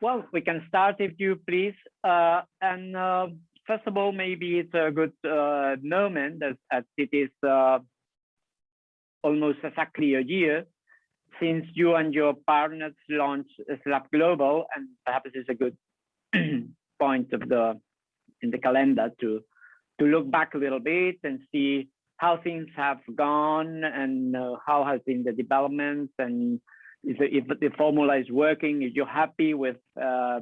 Well, we can start if you please. First of all, maybe it's a good moment as it is almost exactly a year since you and your partners launched Slapglobal, and perhaps it's a good point in the calendar to look back a little bit and see how things have gone and how has been the development, and if the formula is working, if you're happy with how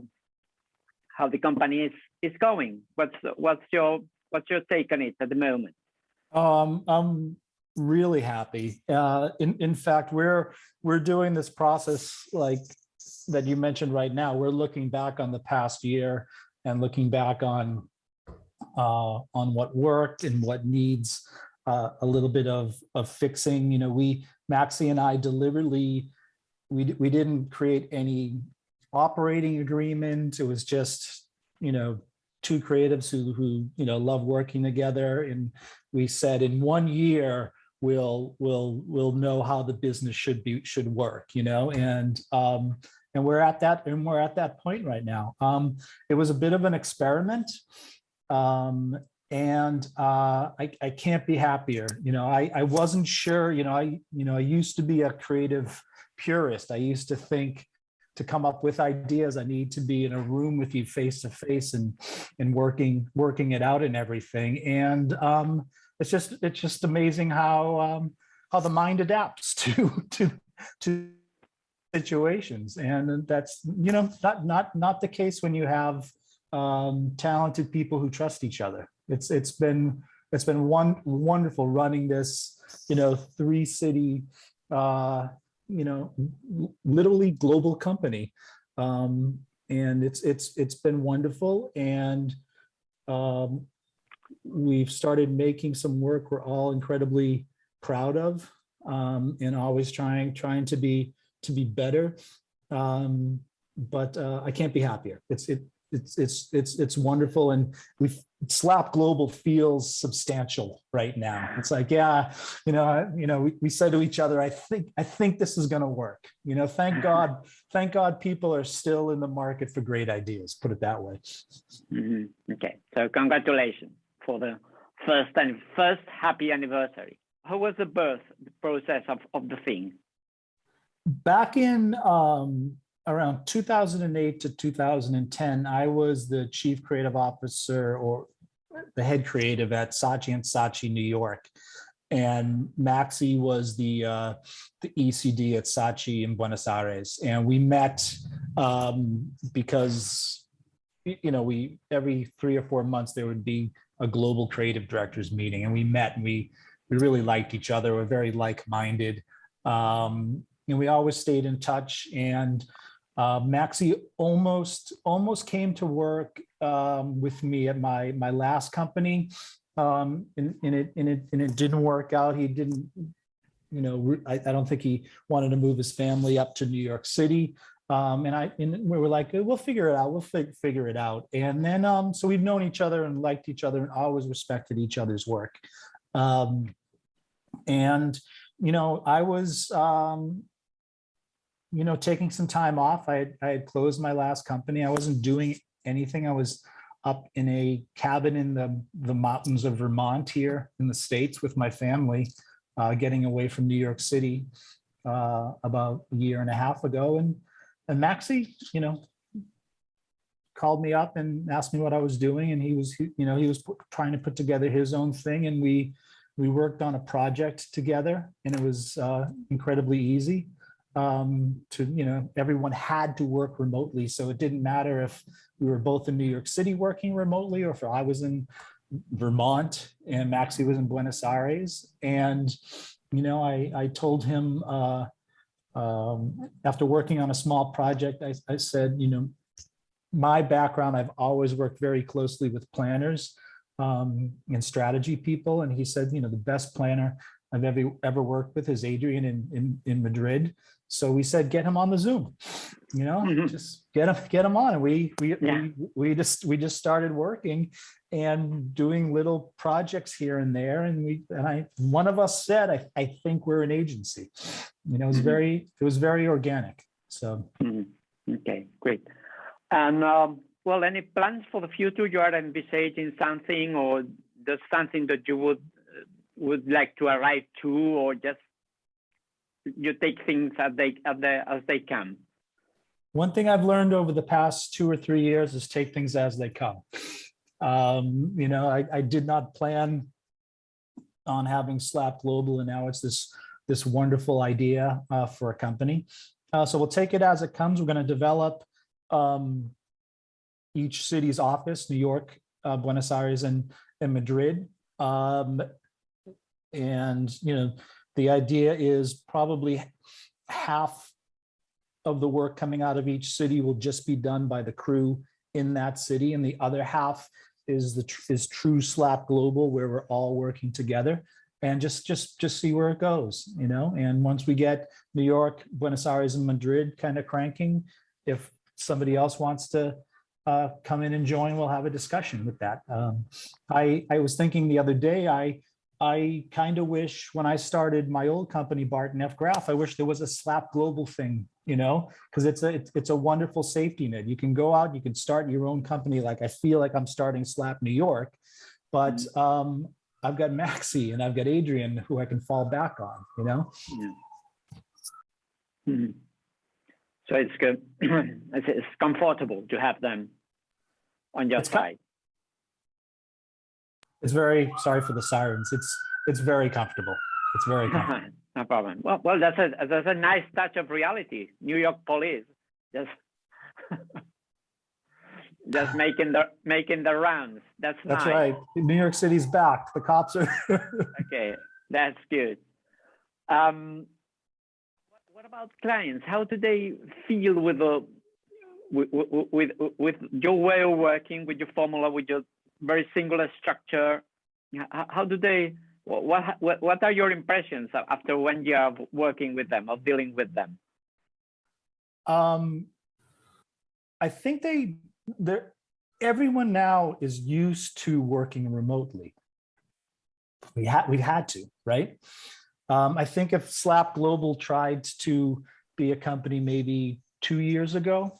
the company is going. What's your take on it at the moment? I'm really happy. In fact, we're doing this process like that you mentioned right now. We're looking back on the past year and looking back on what worked and what needs a little bit of fixing. You know, Maxi and I deliberately, we didn't create any operating agreement. It was just, you know, two creatives who you know love working together, and we said in 1 year we'll know how the business should work, you know, and we're at that point right now. It was a bit of an experiment, and I can't be happier. You know, I wasn't sure. You know, I used to be a creative purist. I used to think to come up with ideas, I need to be in a room with you face to face and working it out and everything. And it's just amazing how the mind adapts to situations. And that's, you know, not the case when you have talented people who trust each other. It's been wonderful running this, you know, 3-city, you know, literally global company, and it's been wonderful. And we've started making some work we're all incredibly proud of, and always trying to be better. But I can't be happier. It's wonderful, and Slapglobal feels substantial right now. It's like, yeah, you know, we said to each other, I think this is going to work. You know, thank God people are still in the market for great ideas. Put it that way. Mm-hmm. Okay, so congratulations for the first happy anniversary. How was the process of the thing? Back in around 2008 to 2010, I was the chief creative officer or the head creative at Saatchi & Saatchi, New York. And Maxi was the ECD at Saatchi in Buenos Aires. And we met because, you know, every 3 or 4 months, there would be a global creative directors meeting. And we met and we really liked each other. We're very like-minded. And we always stayed in touch. And Maxi almost came to work with me at my last company, and it didn't work out. He didn't, you know, I don't think he wanted to move his family up to New York City. And we were like, we'll figure it out. We'll figure it out. And then so we've known each other and liked each other and always respected each other's work. And you know, I was you know, taking some time off. I had closed my last company. I wasn't doing anything. I was up in a cabin in the mountains of Vermont here in the States with my family, getting away from New York City about 1.5 years ago. And Maxi, you know, called me up and asked me what I was doing. And he was trying to put together his own thing. And we worked on a project together, and it was incredibly easy. You know, everyone had to work remotely, so it didn't matter if we were both in New York City working remotely or if I was in Vermont and Maxi was in Buenos Aires. And you know, I told him after working on a small project, I said, you know, my background, I've always worked very closely with planners and strategy people, and he said, you know, the best planner I've ever worked with is Adrian in Madrid. So we said, get him on the Zoom, you know, just get him on. And we just started working and doing little projects here and there. And one of us said, I think we're an agency. You know, it was very organic. So. Okay, great. And well, any plans for the future? You are envisaging something, or there's something that you would like to arrive to, or just you take things as they come? One thing I've learned over the past 2 or 3 years is take things as they come. You know, I did not plan on having Slapglobal, and now it's this wonderful idea for a company. So we'll take it as it comes. We're going to develop each city's office, New York, Buenos Aires, and Madrid. And, you know, the idea is probably half of the work coming out of each city will just be done by the crew in that city, and the other half is true Slapglobal, where we're all working together and just see where it goes, you know. And once we get New York, Buenos Aires, and Madrid kind of cranking, if somebody else wants to come in and join, we'll have a discussion with that. I was thinking the other day, I kind of wish when I started my old company, Barton F. Graf, I wish there was a Slapglobal thing, you know, because it's a wonderful safety net. You can go out, you can start your own company. Like, I feel like I'm starting Slap New York, but I've got Maxie and I've got Adrian who I can fall back on, you know? Yeah. Mm-hmm. So it's good. It's comfortable to have them on your side. It's very, sorry for the sirens. It's very comfortable. It's very comfortable. No problem. Well, that's a nice touch of reality. New York police just making the rounds. That's nice. Right. New York City's back. The cops are. Okay, that's good. What about clients? How do they feel with your way of working, with your formula, with your very singular structure? How do they? What are your impressions after 1 year of working with them, of dealing with them? I think everyone now is used to working remotely. We had to, right? I think if Slapglobal tried to be a company maybe 2 years ago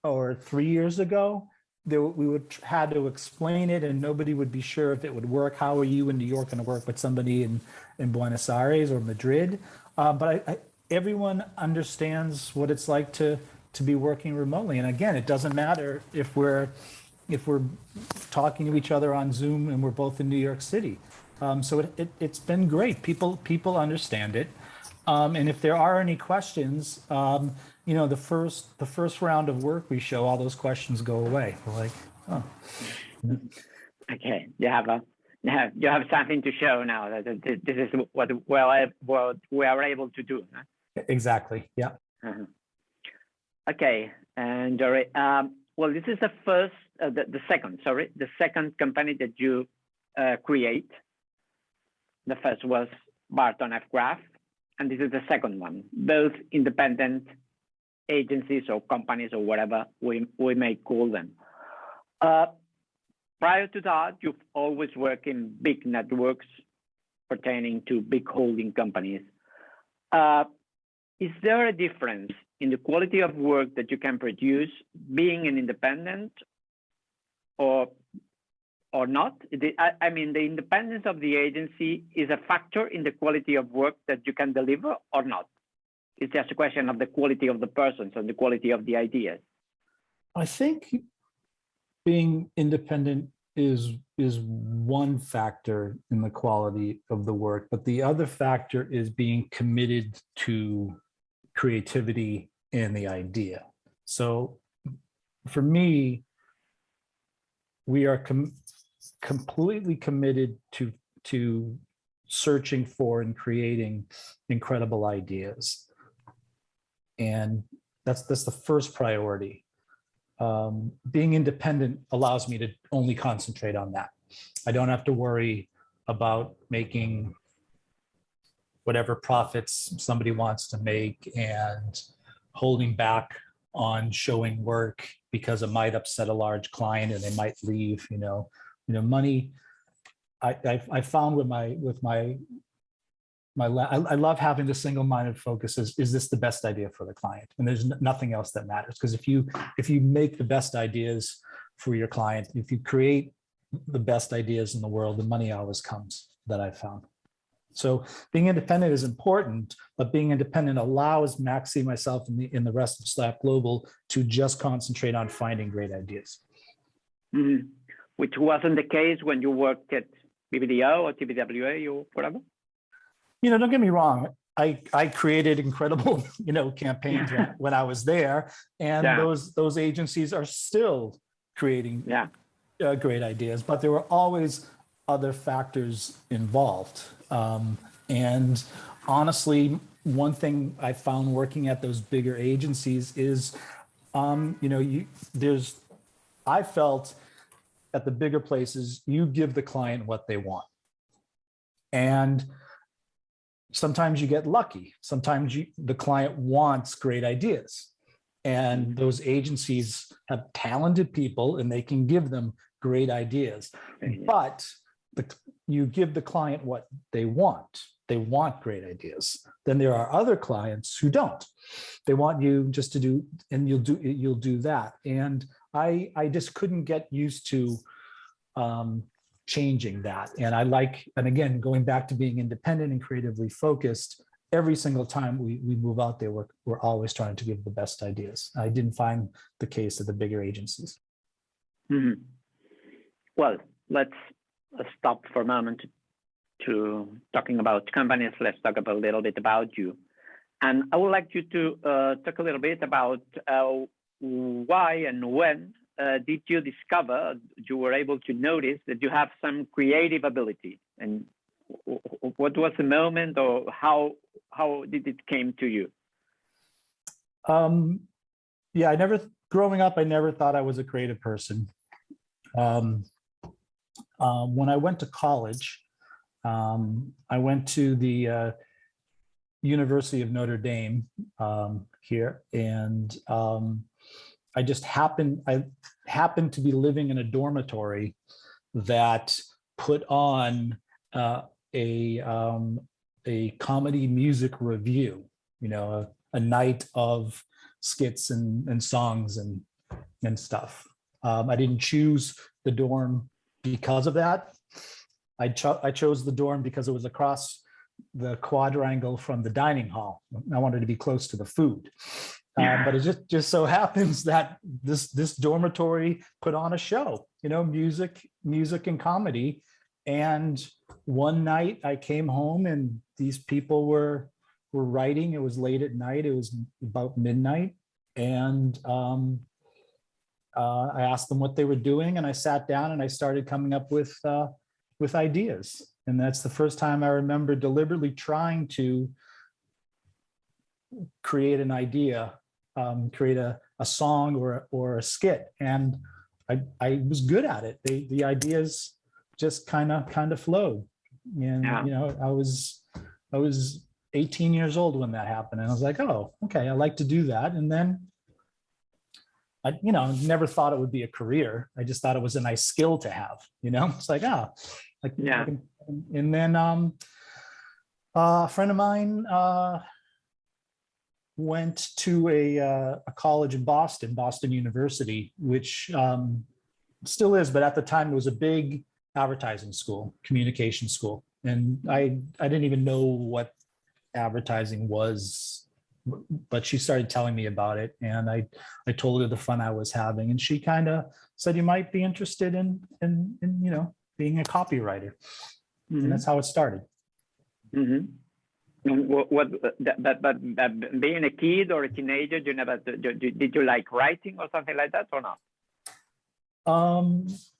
or 3 years ago, we would had to explain it, and nobody would be sure if it would work. How are you in New York going to work with somebody in Buenos Aires or Madrid? But everyone understands what it's like to be working remotely. And again, it doesn't matter if we're talking to each other on Zoom and we're both in New York City. So it's been great. People understand it. And if there are any questions, you know, the first round of work we show, all those questions go away. We're like, oh. Okay, you have something to show now. That this is what we are able to do. Huh? Exactly. Yeah. Uh-huh. Okay, and Gerry, well, this is the second company that you create. The first was Barton F. Graf, and this is the second one. Both independent agencies or companies or whatever we may call them. Prior to that, you've always worked in big networks pertaining to big holding companies. Is there a difference in the quality of work that you can produce being an independent or not? I mean, the independence of the agency is a factor in the quality of work that you can deliver or not? It's just a question of the quality of the persons and the quality of the ideas. I think being independent is one factor in the quality of the work, but the other factor is being committed to creativity and the idea. So for me, we are completely committed to searching for and creating incredible ideas. And that's the first priority. Being independent allows me to only concentrate on that. I don't have to worry about making whatever profits somebody wants to make and holding back on showing work because it might upset a large client and they might leave. You know, money. I found with my I love having the single-minded focus. Is this the best idea for the client? And there's nothing else that matters, because if you make the best ideas for your client, if you create the best ideas in the world, the money always comes, that I've found. So being independent is important, but being independent allows Maxie, myself, and the rest of Slapglobal to just concentrate on finding great ideas. Mm-hmm. Which wasn't the case when you worked at BBDO or TBWA or whatever? Don't get me wrong. I created incredible, campaigns when I was there, and those agencies are still creating great ideas, but there were always other factors involved. And honestly, one thing I found working at those bigger agencies is, I felt at the bigger places, you give the client what they want. And sometimes you get lucky. Sometimes the client wants great ideas. And those agencies have talented people and they can give them great ideas. But you give the client what they want. They want great ideas. Then there are other clients who don't. They want you just to do, and you'll do that. And I just couldn't get used to changing that. And again, going back to being independent and creatively focused, every single time we move out there, we're always trying to give the best ideas. I didn't find the case at the bigger agencies. Mm-hmm. Well, let's stop for a moment to talking about companies. Let's talk a little bit about you. And I would like you to talk a little bit about why and when did you discover, you were able to notice that you have some creative ability, and what was the moment, or how did it came to you? Growing up, I never thought I was a creative person. When I went to college, I went to the University of Notre Dame here, and I happened to be living in a dormitory that put on a comedy music review, a night of skits and songs and stuff. I didn't choose the dorm because of that. I chose the dorm because it was across the quadrangle from the dining hall. I wanted to be close to the food. But it just so happens that this dormitory put on a show, music and comedy. And one night I came home and these people were writing. It was late at night. It was about midnight. And I asked them what they were doing, and I sat down and I started coming up with ideas. And that's the first time I remember deliberately trying to create an idea, create a song or a skit. And I was good at it. The ideas just kind of flowed. And I was 18 years old when that happened, and I was like, oh, okay, I like to do that. And then I never thought it would be a career. I just thought it was a nice skill to have. It's like, and then a friend of mine went to a college in Boston University, which still is, but at the time it was a big advertising school, communication school. And I didn't even know what advertising was, but she started telling me about it, and I told her the fun I was having, and she kind of said, you might be interested in being a copywriter. Mm-hmm. And that's how it started. Mm-hmm. But being a kid or a teenager, did you like writing or something like that, or not?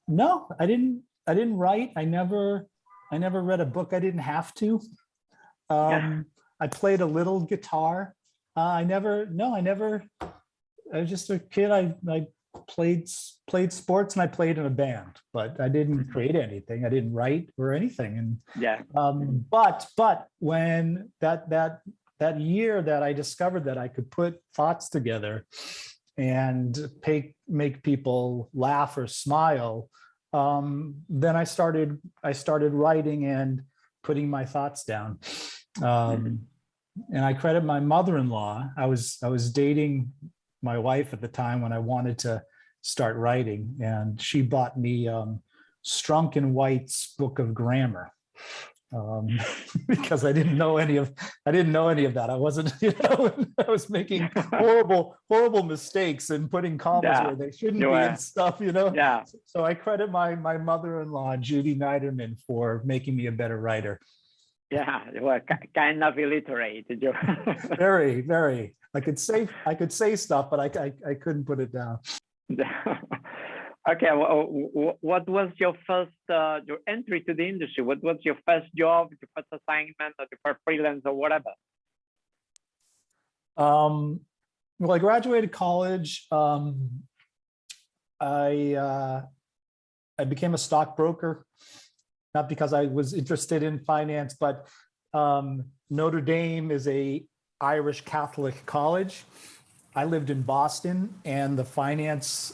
No, I didn't write. I never read a book. I didn't have to. I played a little guitar. I was just a kid. I played sports, and I played in a band, but I didn't create anything. I didn't write or anything. And but when that year that I discovered that I could put thoughts together and make people laugh or smile, then I started writing and putting my thoughts down. And I credit my mother-in-law. I was dating my wife at the time when I wanted to start writing, and she bought me Strunk and White's book of grammar. Because I didn't know any of that. I wasn't, I was making horrible mistakes and putting commas where they shouldn't be and stuff, Yeah. So I credit my mother-in-law, Judy Niederman, for making me a better writer. Yeah, you were kind of illiterate. Very, very. I could say stuff, but I couldn't put it down. Okay, what was your first your entry to the industry? What was your first job, your first assignment, or your first freelance, or whatever? Well, I graduated college. I became a stockbroker, not because I was interested in finance, but Notre Dame is a Irish Catholic college. I lived in Boston, and the finance.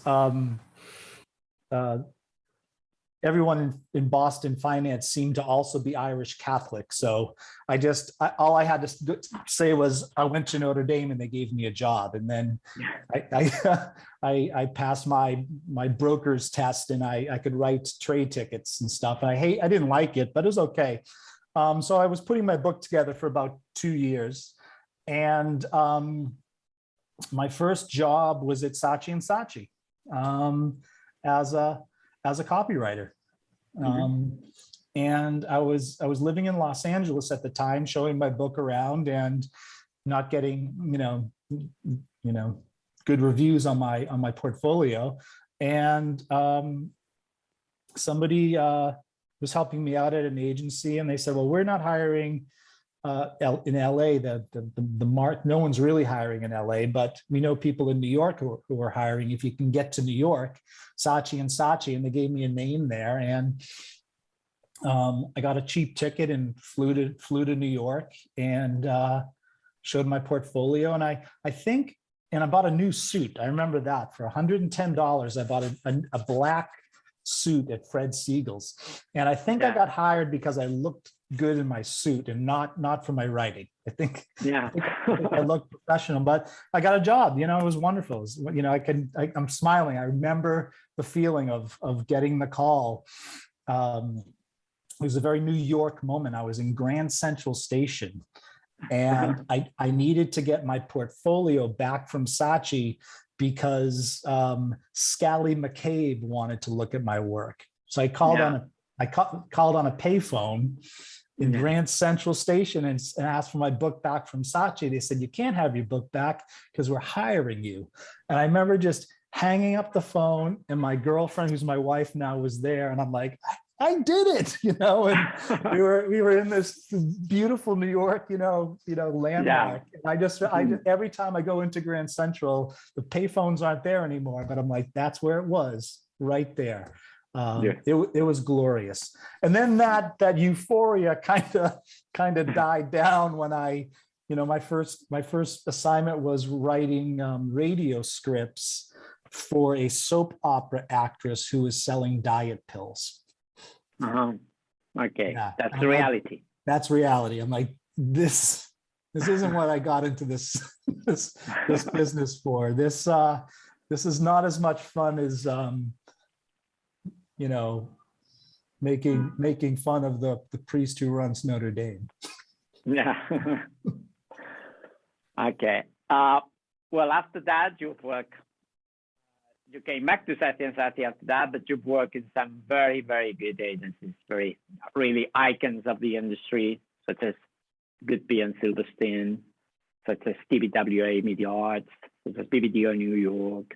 Everyone in Boston finance seemed to also be Irish Catholic. So all I had to say was I went to Notre Dame and they gave me a job. And then I passed my broker's test, and I could write trade tickets and stuff. And I didn't like it, but it was okay. So I was putting my book together for about 2 years. And my first job was at Saatchi & Saatchi. As a copywriter. And I was living in Los Angeles at the time, showing my book around and not getting, good reviews on my portfolio. And somebody was helping me out at an agency, and they said, well, we're not hiring in LA, no one's really hiring in LA, but we know people in New York who are hiring. If you can get to New York, Saatchi & Saatchi, and they gave me a name there, and I got a cheap ticket and flew to New York and showed my portfolio. And I think, and I bought a new suit. I remember that for $110, I bought a black suit at Fred Siegel's, and I think I got hired because I looked good in my suit and not for my writing. I think I looked professional, but I got a job. It was wonderful. I'm smiling. I remember the feeling of getting the call. It was a very New York moment. I was in Grand Central Station, and I needed to get my portfolio back from Saatchi because Scally McCabe wanted to look at my work. So I called on a payphone in Grand Central Station and asked for my book back from Saatchi. They said, you can't have your book back because we're hiring you. And I remember just hanging up the phone, and my girlfriend, who's my wife now, was there. And I'm like, I did it, and we were in this beautiful New York, landmark. And I every time I go into Grand Central, the payphones aren't there anymore, but I'm like, that's where it was, right there. It was glorious. And then that euphoria kind of died down when my first assignment was writing radio scripts for a soap opera actress who was selling diet pills. Okay, that's reality. That's reality. I'm like, this isn't what I got into this business for. This is not as much fun as making fun of the priest who runs Notre Dame. Yeah. Okay. Well, after that, you came back to Saatchi & Saatchi after that, but you've worked in some very, very good agencies, really icons of the industry, such as Goodby and Silverstein, such as TBWA Media Arts, such as BBDO New York,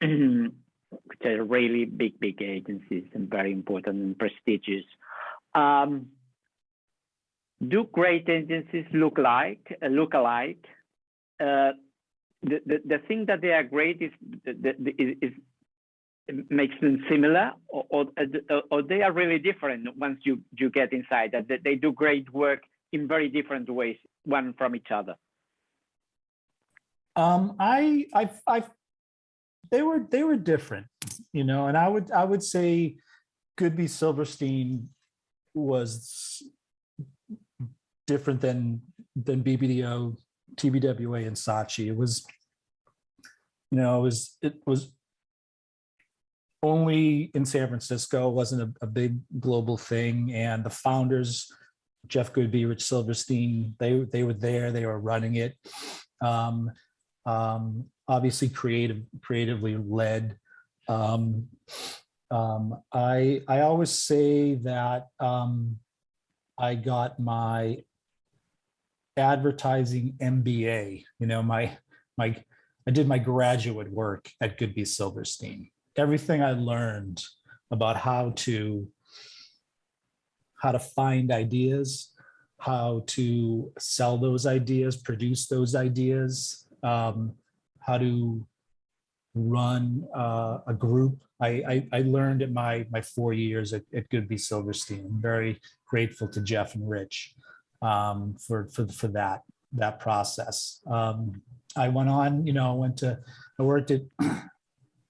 which are really big agencies and very important and prestigious. Do great agencies look alike? The thing that they are great is it makes them similar, or they are really different once you get inside, that they do great work in very different ways, one from each other. They were different, and I would say Goodby Silverstein was different than BBDO, TBWA, and Saatchi. It was, it was only in San Francisco. It wasn't a big global thing. And the founders, Jeff Goodby, Rich Silverstein, they were there. They were running it. Obviously, creatively led. I always say that I got my advertising MBA. I did my graduate work at Goodby Silverstein. Everything I learned about how to find ideas, how to sell those ideas, produce those ideas, how to run a group. I learned at my 4 years at Goodby Silverstein. I'm very grateful to Jeff and Rich for that process. I went on, I worked at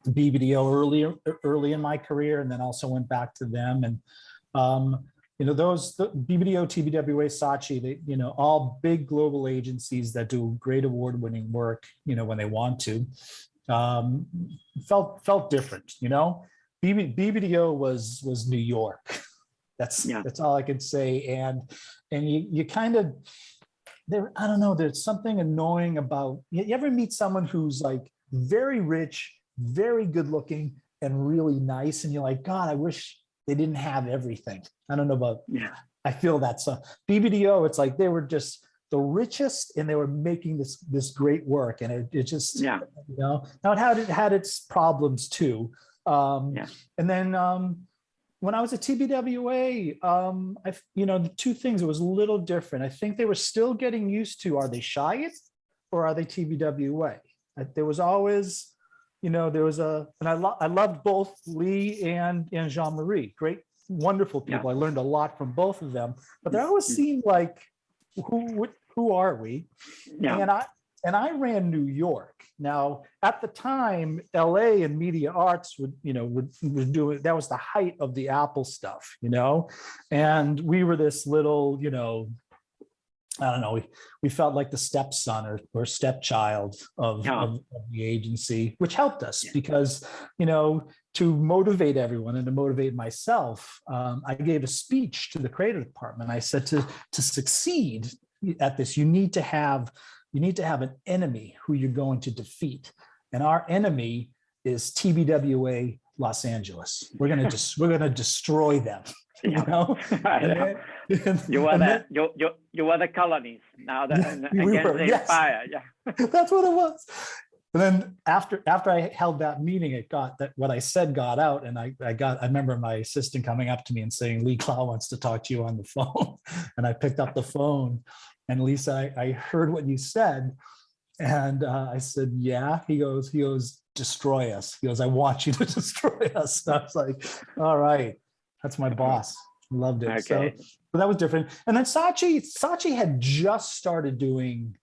BBDO early in my career, and then also went back to them. And the BBDO, TBWA, Saatchi, they, all big global agencies that do great award-winning work, when they want to. Felt different. BBDO was New York. That's all I could say. And you kind of, I don't know, there's something annoying about, you ever meet someone who's like very rich, very good looking, and really nice, and you're like, God, I wish they didn't have everything. I don't know about, I feel that. So BBDO, it's like they were just the richest, and they were making this great work, and it just, now it had its problems too. And then when I was at TBWA, the two things, it was a little different. I think they were still getting used to, are they shy or are they TBWA? There was always, there was and I loved both Lee and Jean-Marie, great, wonderful people. I learned a lot from both of them, but there always seemed like, who are we? And I ran New York. Now, at the time, LA and media arts were doing, that was the height of the Apple stuff, and we were this little, I don't know, we felt like the stepson or stepchild of the agency, which helped us because, to motivate everyone and to motivate myself, I gave a speech to the creative department. I said, to succeed at this, you need to have an enemy who you're going to defeat. And our enemy is TBWA Los Angeles. We're going to destroy them. You were the colonies now against the empire. That's what it was. And then after I held that meeting, what I said got out, and I remember my assistant coming up to me and saying, Lee Clow wants to talk to you on the phone. And I picked up the phone, and Lisa, I heard what you said. And I said, yeah. He goes, destroy us. He goes, I want you to destroy us. And I was like, all right, that's my boss. Loved it. Okay. So that was different. And then Saatchi had just started doing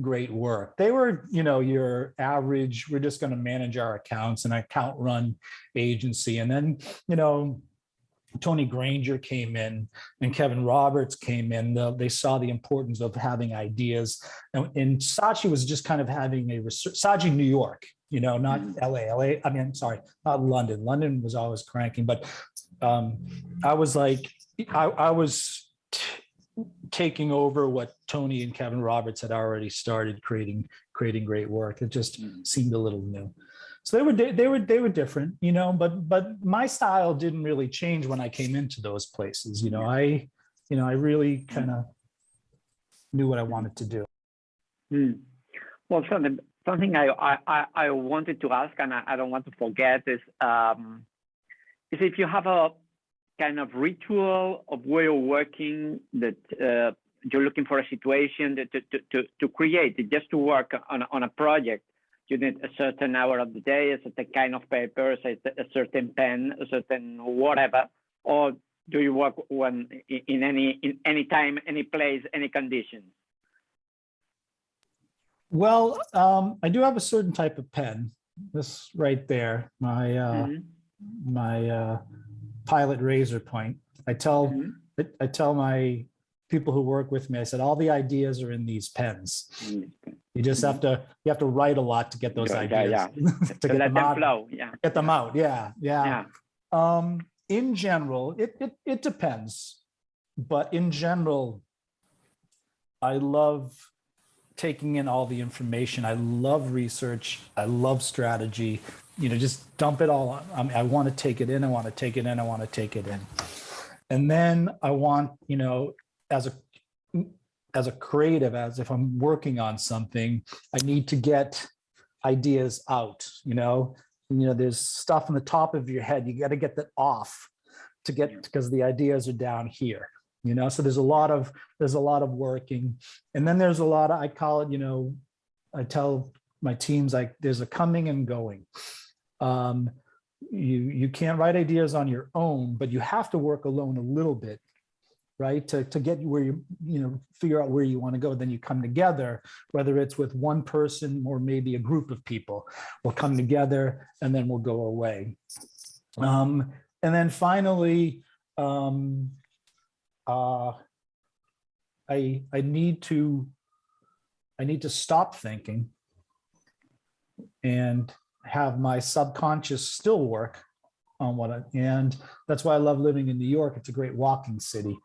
great work. They were, your average, we're just going to manage our accounts, and account run agency. And then, Tony Granger came in and Kevin Roberts came in. They saw the importance of having ideas. And Saatchi was just kind of having a research, Saatchi New York, not LA, not London. London was always cranking, but I was like, I was taking over what Tony and Kevin Roberts had already started creating great work. It just seemed a little new. So they were different, but my style didn't really change when I came into those places. I really kind of knew what I wanted to do. Well, something I wanted to ask, and I don't want to forget, is if you have a kind of ritual of way of working that you're looking for a situation to create, just to work on a project. You need a certain hour of the day, a certain kind of paper, a certain pen, a certain whatever, or do you work in any time, any place, any condition? Well, I do have a certain type of pen. This right there, my my Pilot Razor Point. I tell my people who work with me, I said, all the ideas are in these pens. You just have to, write a lot to get those ideas, to get let them out. Flow. Get them out. Yeah. In general, it depends, but in general, I love taking in all the information. I love research. I love strategy. Just dump it all on. I want to take it in. I want to take it in. I want to take it in. And then I want, as a creative, as if I'm working on something, I need to get ideas out. There's stuff on the top of your head. You got to get that off because the ideas are down here. So there's a lot of working, and then there's a lot of, I call it, I tell my teams, like, there's a coming and going. You can't write ideas on your own, but you have to work alone a little bit, right? To get where figure out where you want to go. Then you come together, whether it's with one person or maybe a group of people. We'll come together and then we'll go away. And then finally, I need to stop thinking and have my subconscious still work on and that's why I love living in New York. It's a great walking city.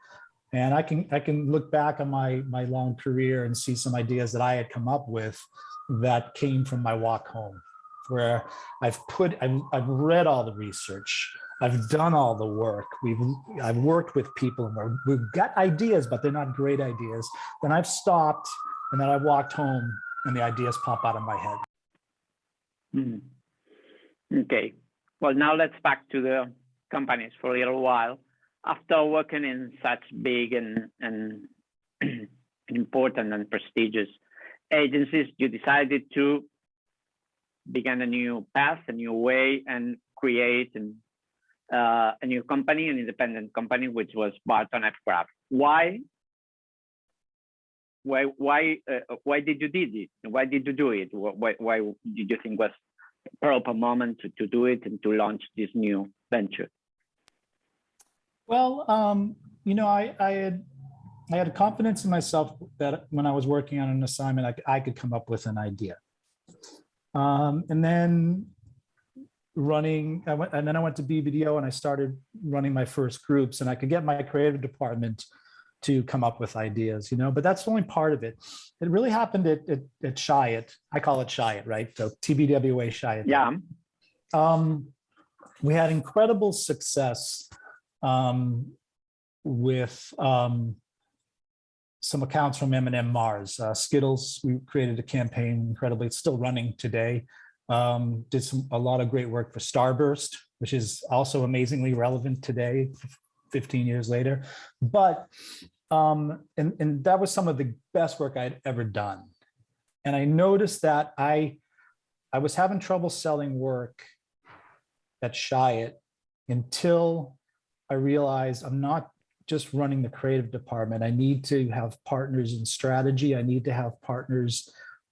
And I can look back on my long career and see some ideas that I had come up with that came from my walk home, where I've read all the research. I've done all the work. I've worked with people and we've got ideas, but they're not great ideas. Then I've stopped and then I walked home and the ideas pop out of my head. Okay. Well, now let's back to the companies for a little while. After working in such big and important and prestigious agencies, you decided to begin a new path, a new way, and create a new company, an independent company, which was Barton F. Graf. Why did you did it? Why did you do it? Why did you think was a proper moment to do it and to launch this new venture? Well, I had confidence in myself that when I was working on an assignment, I could come up with an idea. And then I went to BBDO and I started running my first groups, and I could get my creative department to come up with ideas, but that's only part of it. It really happened at Chiat. I call it Chiat, right? So TBWA Chiat. Yeah. We had incredible success with some accounts from M&M Mars. Skittles, we created a campaign incredibly, it's still running today. Did a lot of great work for Starburst, which is also amazingly relevant today, 15 years later. But, and that was some of the best work I'd ever done. And I noticed that I was having trouble selling work at Chiat until I realized I'm not just running the creative department. I need to have partners in strategy. I need to have partners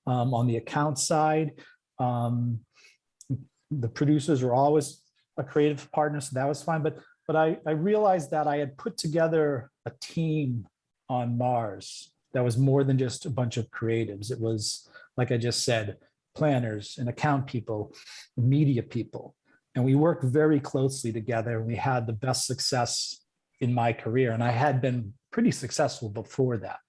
on the account side. The producers are always a creative partner, so that was fine. But I realized that I had put together a team on Mars that was more than just a bunch of creatives. It was, like I just said, planners and account people, media people. And we worked very closely together, and we had the best success in my career. And I had been pretty successful before that.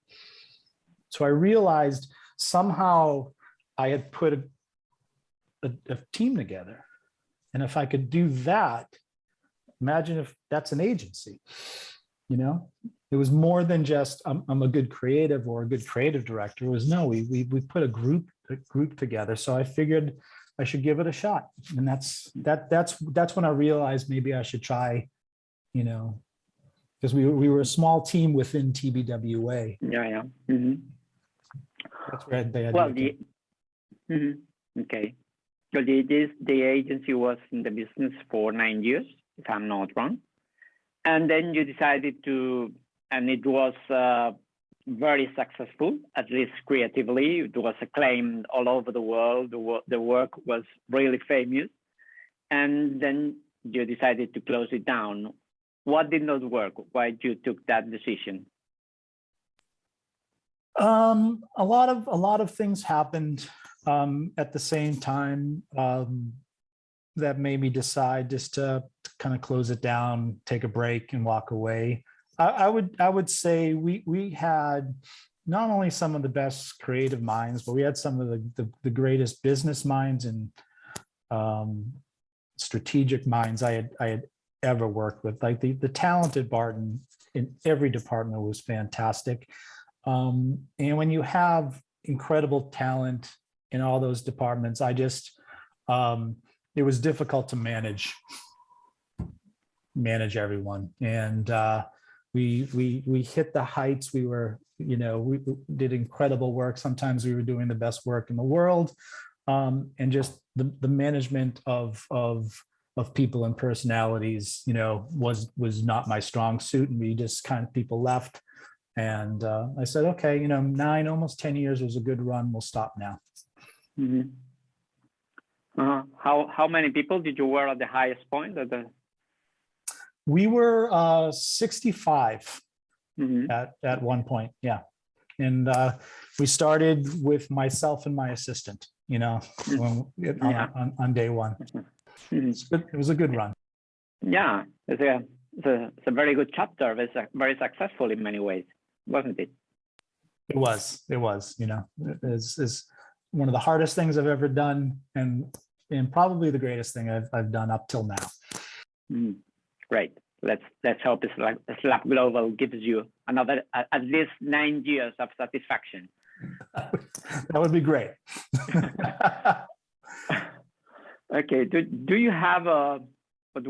So I realized somehow I had put a team together. And if I could do that, imagine if that's an agency, it was more than just I'm a good creative or a good creative director. It was no, we put a group together. So I figured I should give it a shot. And that's when I realized maybe I should try, because we were a small team within TBWA. Yeah. Mm-hmm. That's where they had. Well, okay. So the agency was in the business for 9 years, if I'm not wrong. And then you decided to, and it was very successful, at least creatively. It was acclaimed all over the world. The work was really famous. And then you decided to close it down. What did not work? Why you took that decision? A lot of things happened at the same time that made me decide just to kind of close it down, take a break, and walk away. I would say we had not only some of the best creative minds, but we had some of the greatest business minds and strategic minds I had ever worked with. Like the talented Barton in every department was fantastic. And when you have incredible talent in all those departments, it was difficult to manage everyone. And we hit the heights. We did incredible work. Sometimes we were doing the best work in the world. And just the management of people and personalities, was not my strong suit. And we just people left. And I said, okay, 9, almost 10 years was a good run. We'll stop now. Mm-hmm. How many people did you were at the highest point? We were 65 mm-hmm. at one point. Yeah. And we started with myself and my assistant, mm-hmm. on day one. Mm-hmm. It was a good run. Yeah. It's a very good chapter. It's very successful in many ways, wasn't it? It was, it's one of the hardest things I've ever done, and probably the greatest thing I've done up till now. Mm, great. Let's hope Slapglobal gives you another at least 9 years of satisfaction. That would be great. Okay. Do you have what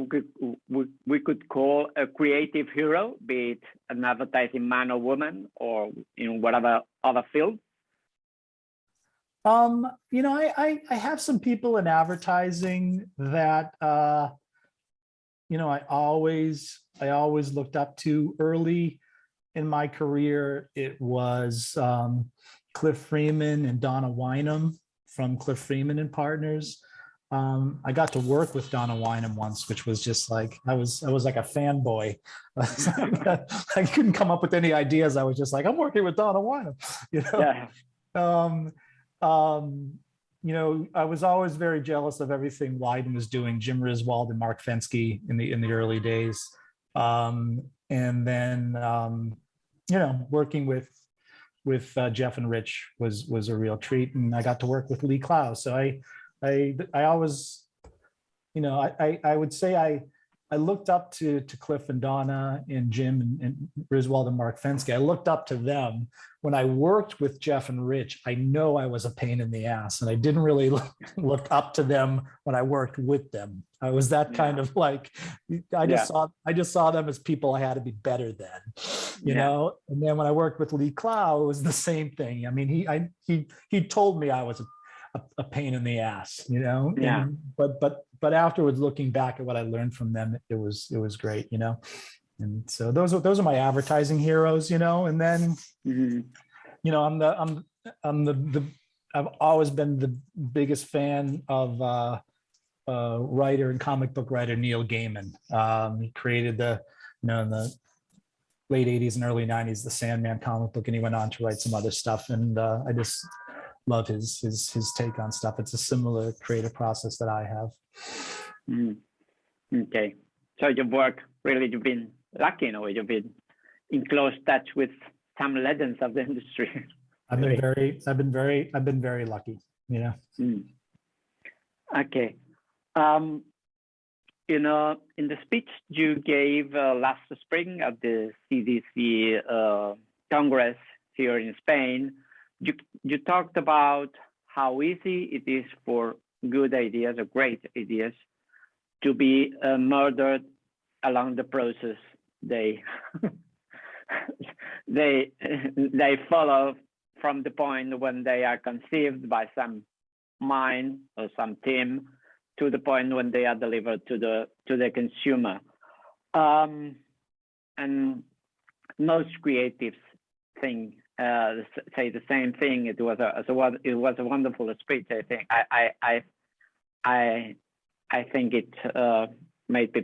we could call a creative hero, be it an advertising man or woman, or in whatever other field? I have some people in advertising that I always looked up to. Early in my career, it was Cliff Freeman and Donna Wynham from Cliff Freeman and Partners. I got to work with Donna Wynham once, which was just like I was like a fanboy. I couldn't come up with any ideas. I was just like, I'm working with Donna Wynham. Yeah. I was always very jealous of everything Wyden was doing, Jim Riswold and Mark Fensky in the early days. And then, working with Jeff and Rich was a real treat. And I got to work with Lee Clow. So I always, I would say I looked up to Cliff and Donna and Jim and Riswold and Mark Fensky. I looked up to them. When I worked with Jeff and Rich, I know I was a pain in the ass, and I didn't really look up to them when I worked with them. I was that kind of like, I just saw them as people I had to be better than, you know. And then when I worked with Lee Clow, it was the same thing. I mean, he told me I was a pain in the ass, Yeah. And, but afterwards, looking back at what I learned from them, it was great, And so those are my advertising heroes, And then, mm-hmm. I've always been the biggest fan of writer and comic book writer Neil Gaiman. He created in the late 80s and early 90s, the Sandman comic book, and he went on to write some other stuff. And I just love his take on stuff. It's a similar creative process that I have. Mm. Okay. So you've been lucky in a way. You've been in close touch with some legends of the industry. I've been very lucky, Mm. Okay. In the speech you gave last spring at the CDC Congress here in Spain, you talked about how easy it is for good ideas or great ideas to be murdered along the process they follow from the point when they are conceived by some mind or some team to the point when they are delivered to the consumer. And most creatives say the same thing. It was a wonderful speech. I think I think it made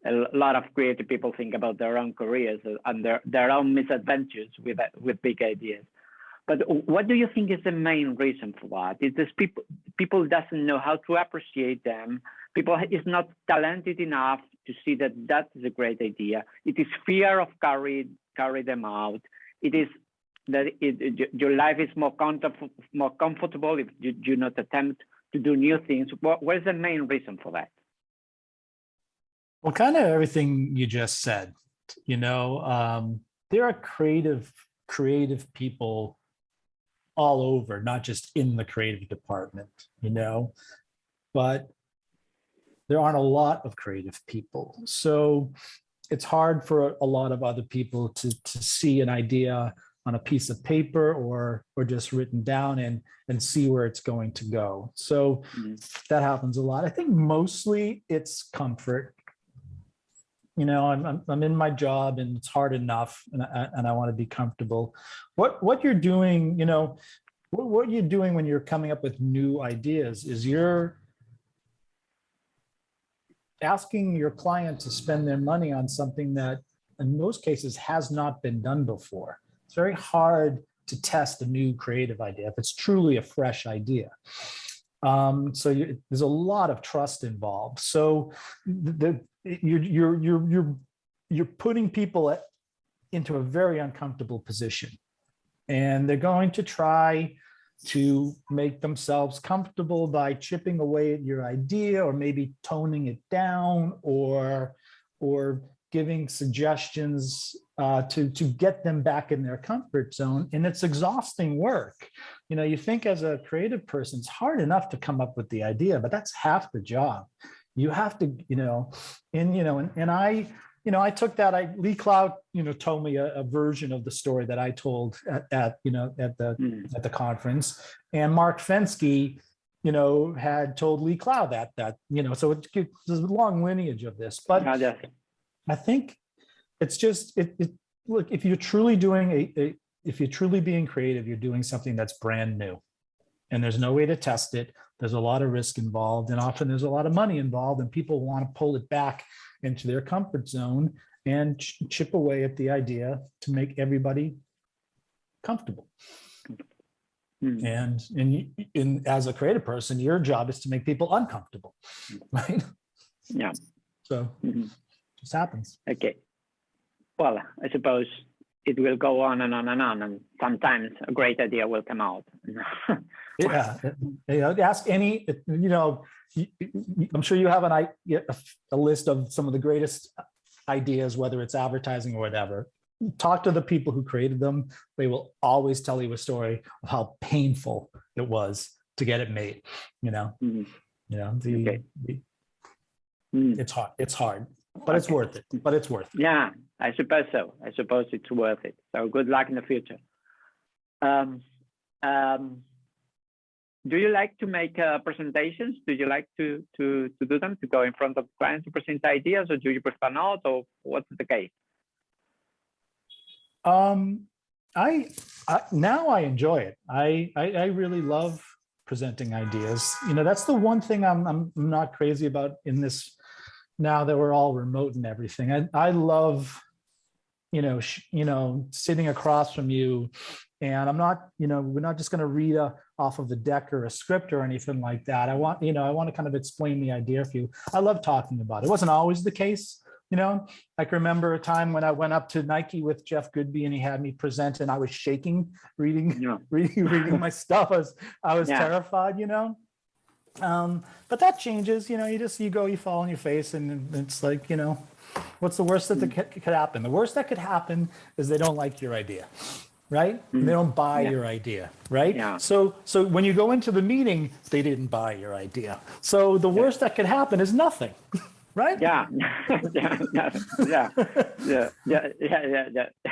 a lot of creative people think about their own careers and their own misadventures with big ideas. But what do you think is the main reason for that? Is this people doesn't know how to appreciate them. People is not talented enough to see that that is a great idea. It is fear of carry them out. It is that your life is more comfortable if you do not attempt to do new things. What is the main reason for that? Well, kind of everything you just said. There are creative people all over, not just in the creative department, but there aren't a lot of creative people. So it's hard for a lot of other people to see an idea on a piece of paper or just written down and see where it's going to go. So that happens a lot. I think mostly it's comfort. I'm in my job and it's hard enough, and I want to be comfortable. What you're doing, what you're doing when you're coming up with new ideas is you're asking your client to spend their money on something that in most cases has not been done before. It's very hard to test a new creative idea if it's truly a fresh idea. There's a lot of trust involved. So you're putting people into a very uncomfortable position, and they're going to try to make themselves comfortable by chipping away at your idea, or maybe toning it down, or giving suggestions to get them back in their comfort zone. And it's exhausting work. You think as a creative person, it's hard enough to come up with the idea, but that's half the job. You have to, I took that. Lee Cloud, told me a version of the story that I told at the conference, and Mark Fensky, had told Lee Cloud that, so there's a long lineage of this. But I think it's just look, if you're truly doing if you're truly being creative, you're doing something that's brand new, and there's no way to test it. There's a lot of risk involved, and often there's a lot of money involved, and people want to pull it back into their comfort zone and chip away at the idea to make everybody comfortable. And as a creative person, your job is to make people uncomfortable, right? Yeah. So it just happens. Okay. Well, I suppose it will go on and on and on, and sometimes a great idea will come out. Yeah. Ask any, I'm sure you have a list of some of the greatest ideas, whether it's advertising or whatever. Talk to the people who created them. They will always tell you a story of how painful it was to get it made. It's hard, but it's worth it. Yeah, I suppose so. I suppose it's worth it. So good luck in the future. Do you like to make presentations? Do you like to do them, to go in front of clients to present ideas, or do you prefer not, or what's the case? Now I enjoy it. I really love presenting ideas. That's the one thing I'm not crazy about in this, now that we're all remote and everything. I love, sitting across from you, and I'm not, we're not just going to read off of the deck or a script or anything like that. I want to kind of explain the idea for you. I love talking about it. It wasn't always the case. I can remember a time when I went up to Nike with Jeff Goodby, and he had me present, and I was shaking, reading my stuff. I was terrified, but that changes. You go, you fall on your face, and it's like, what's the worst that could happen? The worst that could happen is they don't like your idea, right? They don't buy your idea, right? Yeah. So when you go into the meeting, they didn't buy your idea. So the worst that could happen is nothing. Right? Yeah.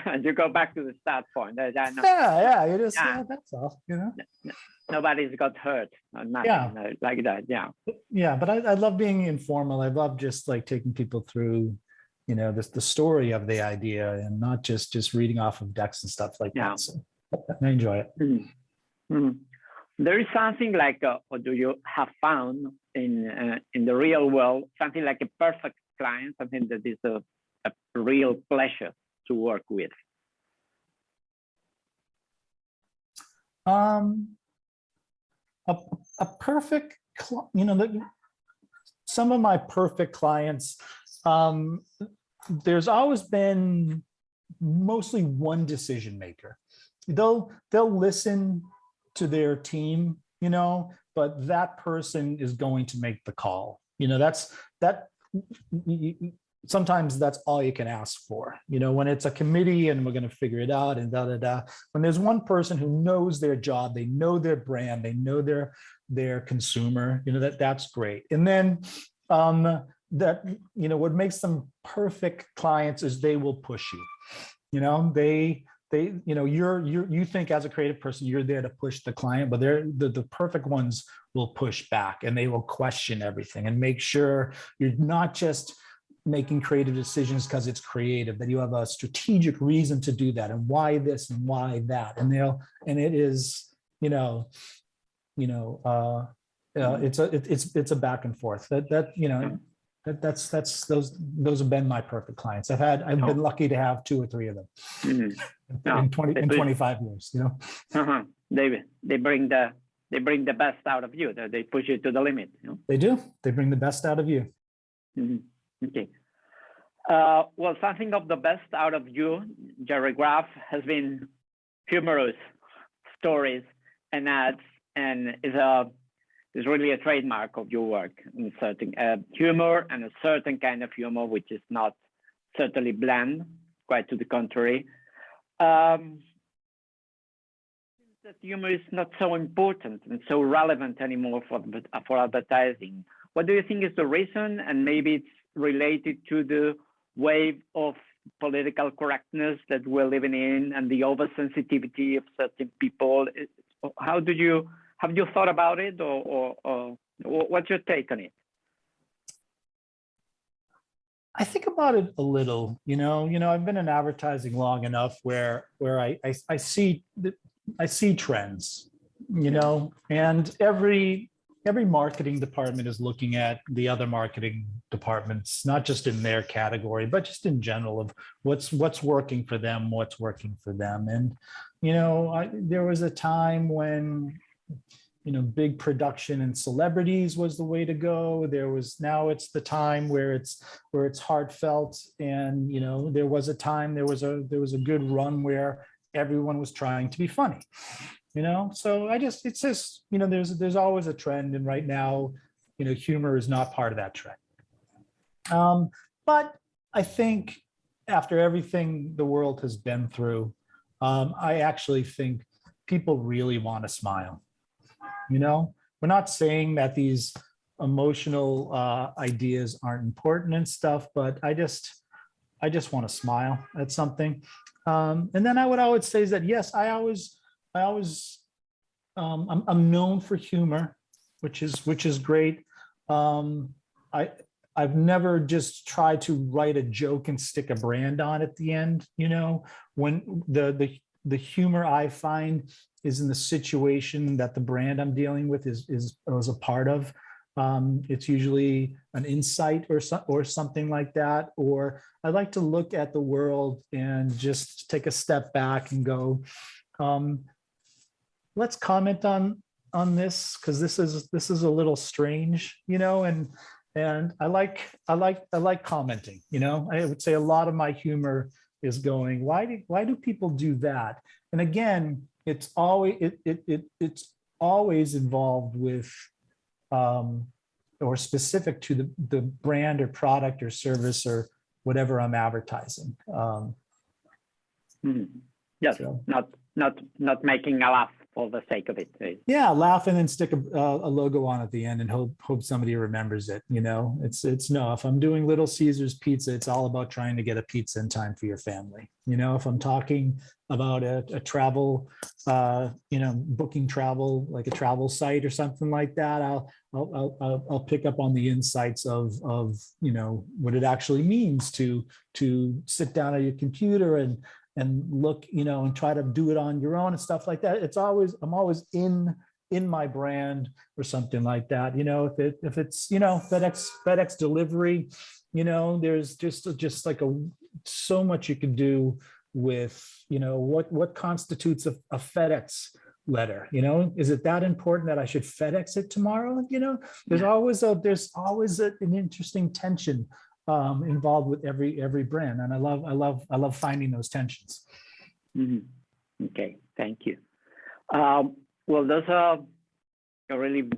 And you go back to the start point. You just, that's all, Nobody's got hurt or nothing like that. Yeah, but I love being informal. I love just like taking people through, the story of the idea, and not just reading off of decks and stuff like that. So I enjoy it. There is something like, or do you have found in the real world, something like a perfect client, something that is a real pleasure to work with? Um, a perfect, some of my perfect clients, there's always been mostly one decision maker. They'll listen to their team, but that person is going to make the call. Sometimes that's all you can ask for, when it's a committee and we're going to figure it out and when there's one person who knows their job, they know their brand, they know their consumer, that's great. And then what makes them perfect clients is they will push you. You think as a creative person, you're there to push the client, but the perfect ones will push back and they will question everything and make sure you're not just making creative decisions because it's creative, that you have a strategic reason to do that and why this and why that. And it is, it's a back and forth that's those have been my perfect clients. I've been lucky to have 2 or 3 of them in 25 years, They bring the best out of you. They push you to the limit. They do. They bring the best out of you. Okay. Well, something of the best out of you, Gerry Graf, has been humorous stories and ads, and is really a trademark of your work. In certain humor, and a certain kind of humor, which is not certainly bland, quite to the contrary. That humor is not so important and so relevant anymore for advertising. What do you think is the reason? And maybe it's related to the wave of political correctness that we're living in and the oversensitivity of certain people. Have you thought about it, or what's your take on it? I think about it a little. I've been in advertising long enough where I see trends. And every marketing department is looking at the other marketing departments, not just in their category, but just in general of what's working for them, what's working for them. And, there was a time when, big production and celebrities was the way to go. Now it's the time where it's heartfelt. And, there was a time, there was a good run where everyone was trying to be funny. So it's just, there's always a trend. And right now, humor is not part of that trend. But I think after everything the world has been through, I actually think people really want to smile. We're not saying that these emotional ideas aren't important and stuff, but I just want to smile at something. And then what I would say is that, yes, I'm known for humor, which is great. I've never just tried to write a joke and stick a brand on at the end. When the humor I find is in the situation that the brand I'm dealing with is a part of. It's usually an insight or something like that. Or I like to look at the world and just take a step back and go, let's comment on this, because this is a little strange, and I like commenting. I would say a lot of my humor is going, why do people do that? And again, it's always involved with or specific to the brand or product or service or whatever I'm advertising. Yes, so. Not making a laugh for the sake of it. Yeah, laugh and then stick a logo on at the end and hope somebody remembers it. It's no. If I'm doing Little Caesars Pizza, it's all about trying to get a pizza in time for your family. If I'm talking about a travel, booking travel, like a travel site or something like that, I'll pick up on the insights of what it actually means to sit down at your computer and look, and try to do it on your own and stuff like that. I'm always in my brand or something like that. If it's, FedEx delivery, there's just like so much you can do with, what constitutes a FedEx letter? Is it that important that I should FedEx it tomorrow? There's always an interesting tension involved with every brand, and I love finding those tensions. Mm-hmm. Okay, thank you. Well, those are a really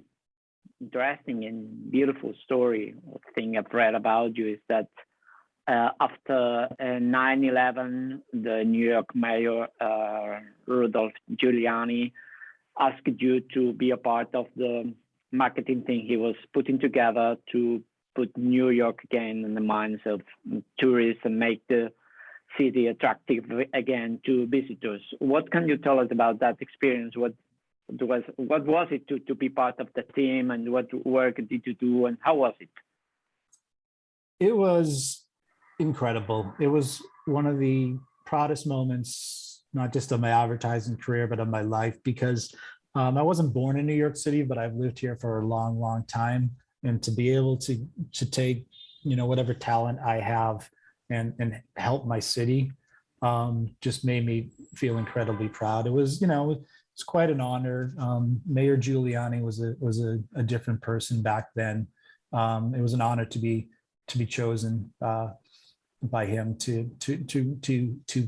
interesting and beautiful story. Thing I've read about you is that after 9/11, the New York mayor, Rudolph Giuliani, asked you to be a part of the marketing thing he was putting together to put New York again in the minds of tourists and make the city attractive again to visitors. What can you tell us about that experience? What was it to be part of the team, and what work did you do, and how was it? It was incredible. It was one of the proudest moments, not just of my advertising career, but of my life, because I wasn't born in New York City, but I've lived here for a long, long time. And to be able to take, whatever talent I have and help my city just made me feel incredibly proud. It was, it's quite an honor. Mayor Giuliani was a different person back then. It was an honor to be chosen by him to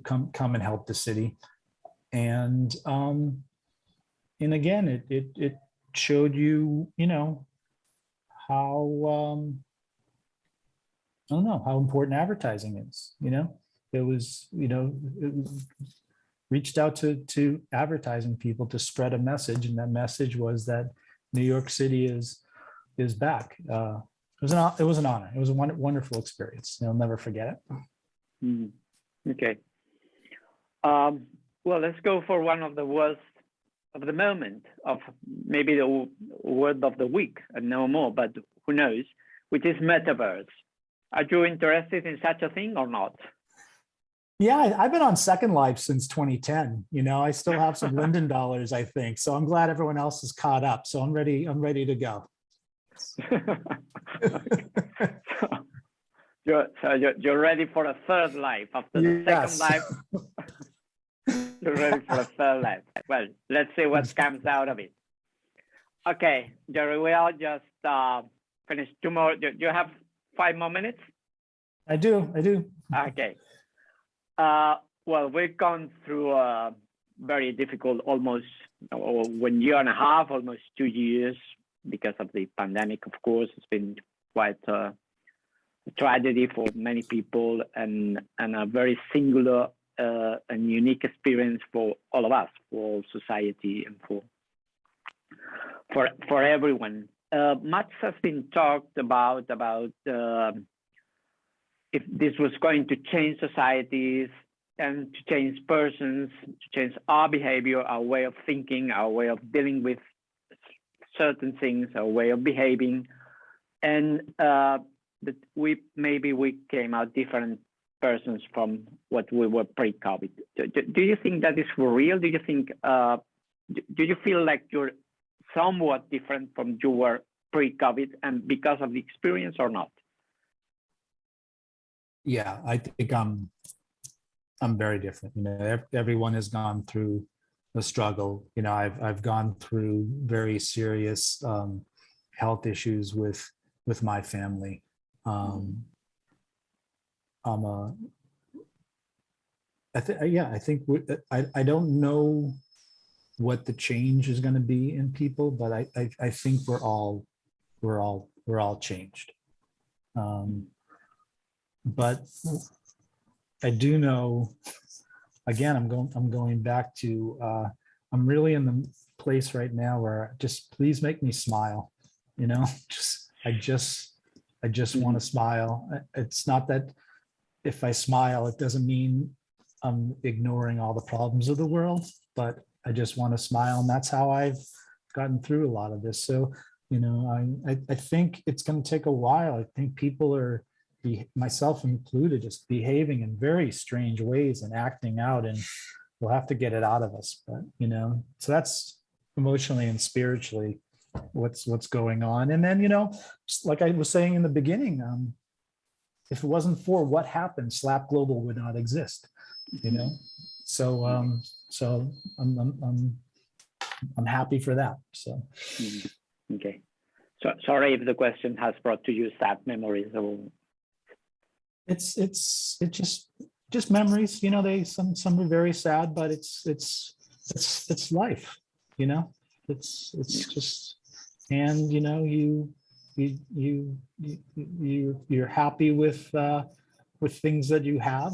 come and help the city. And again, it showed you, how I don't know how important advertising is. It was, it reached out to advertising people to spread a message, and that message was that New York City is back. It was an honor. It was a wonderful experience. I'll never forget it. Mm-hmm. Okay. Well, let's go for one of the worst of the moment, of maybe the word of the week, and no more, but who knows, which is metaverse. Are you interested in such a thing or not? Yeah, I've been on Second Life since 2010. I still have some Linden dollars, I think. So I'm glad everyone else is caught up. So I'm ready to go. You're ready for a third life after the second life. You're ready for a third life. Well, let's see what comes out of it. Okay, Gerry, we'll just finish 2 more. Do you have 5 more minutes? I do. Okay. Well, we've gone through a very difficult, almost 1 year and a half, almost 2 years, because of the pandemic. Of course, it's been quite a tragedy for many people, and a very singular and unique experience for all of us, for society, and for everyone. Much has been talked about if this was going to change societies and to change persons, to change our behavior, our way of thinking, our way of dealing with certain things, our way of behaving, and that we came out different persons from what we were pre-COVID. Do you think that is for real? Do you think? Do you feel like you're somewhat different from you were pre-COVID, and because of the experience, or not? Yeah, I think I'm very different. Everyone has gone through a struggle. I've gone through very serious health issues with my family. I think I don't know what the change is going to be in people, but I think we're all changed. But I do know, again, I'm going back to, I'm really in the place right now where just please make me smile. I just want to smile. It's not that if I smile, it doesn't mean I'm ignoring all the problems of the world, but I just want to smile. And that's how I've gotten through a lot of this. So, I think it's going to take a while. I think people are, myself included, just behaving in very strange ways and acting out, and we'll have to get it out of us. But, so that's emotionally and spiritually what's going on. And then, just like I was saying in the beginning, if it wasn't for what happened, Slapglobal would not exist, So I'm I'm happy for that. So. Okay. So sorry if the question has brought to you sad memories or. It's just memories, you know, some are very sad, but it's life, you know, it's just, and you know, you're happy with things that you have,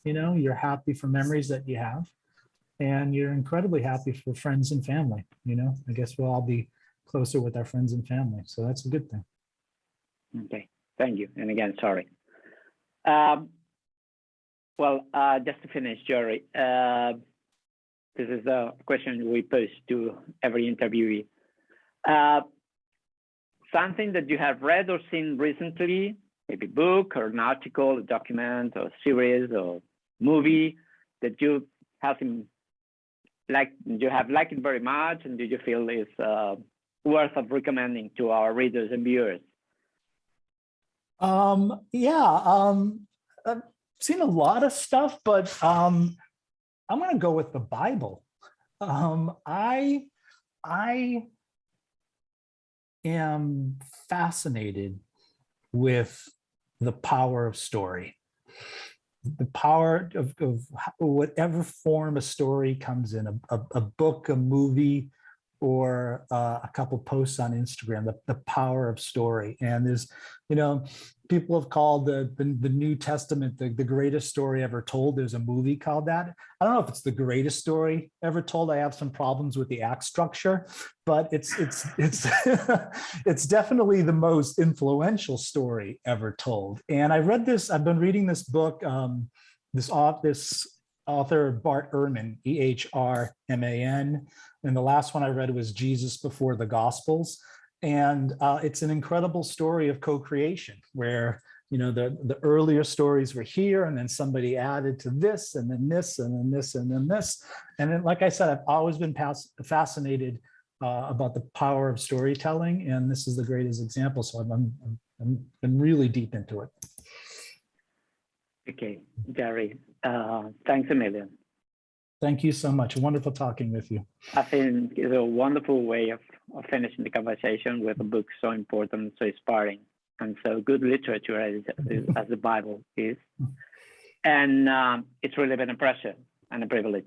you know, you're happy for memories that you have, and you're incredibly happy for friends and family, you know. I guess we'll all be closer with our friends and family, so that's a good thing. Okay, thank you. And again, sorry. Just to finish, Gerry, this is the question we pose to every interviewee. Something that you have read or seen recently, maybe book or an article, a document or series or movie that you have liked it very much, and do you feel is worth of recommending to our readers and viewers? I've seen a lot of stuff, but I'm going to go with the Bible. I am fascinated with the power of story, the power of whatever form a story comes in, a book, a movie, or a couple posts on Instagram, the power of story. And there's, you know, people have called the New Testament the greatest story ever told. There's a movie called that. I don't know if it's the greatest story ever told. I have some problems with the act structure, but it's it's definitely the most influential story ever told. And I've been reading this book, this author Bart Ehrman, Ehrman, and the last one I read was Jesus Before the Gospels, and it's an incredible story of co-creation where, you know, the earlier stories were here, and then somebody added to this, and then this, and then this, and then this, and then, like I said, I've always been fascinated about the power of storytelling, and this is the greatest example. So I've been really deep into it. Okay, Gerry, thanks a million. Thank you so much. Wonderful talking with you. I think it's a wonderful way of finishing the conversation with a book so important, so inspiring, and so good literature as the Bible is. And it's really been a pleasure and a privilege.